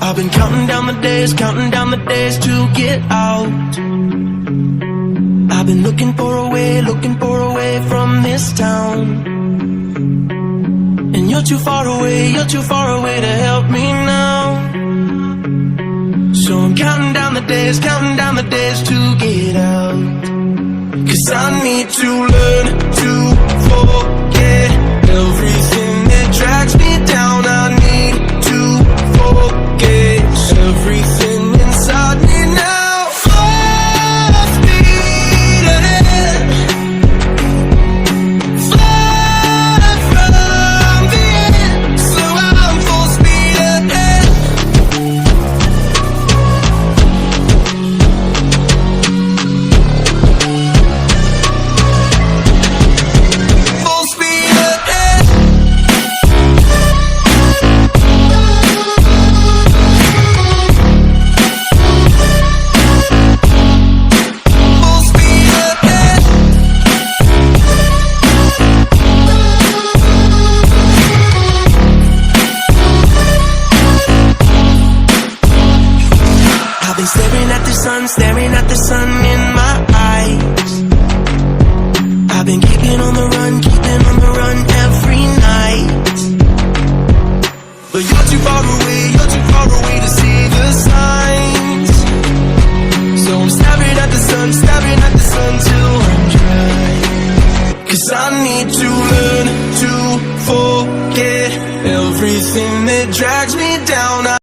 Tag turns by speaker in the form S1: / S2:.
S1: I've been counting down the days to get out. I've been looking for a way from this town. And you're too far away to help me now. So I'm counting down the days to get out. 'Cause I need to learn to forget everything that drags me down. I need to forget everything inside me now. Full speed ahead, fly from the end. So I'm full speed ahead. Full speed ahead. Full speed ahead. I've been staring at the sun in my eyes. I've been keeping on the run every night. But you're too far away to see the signs. So I'm staring at the sun till I'm dry. 'Cause I need to learn to forget everything that drags me down.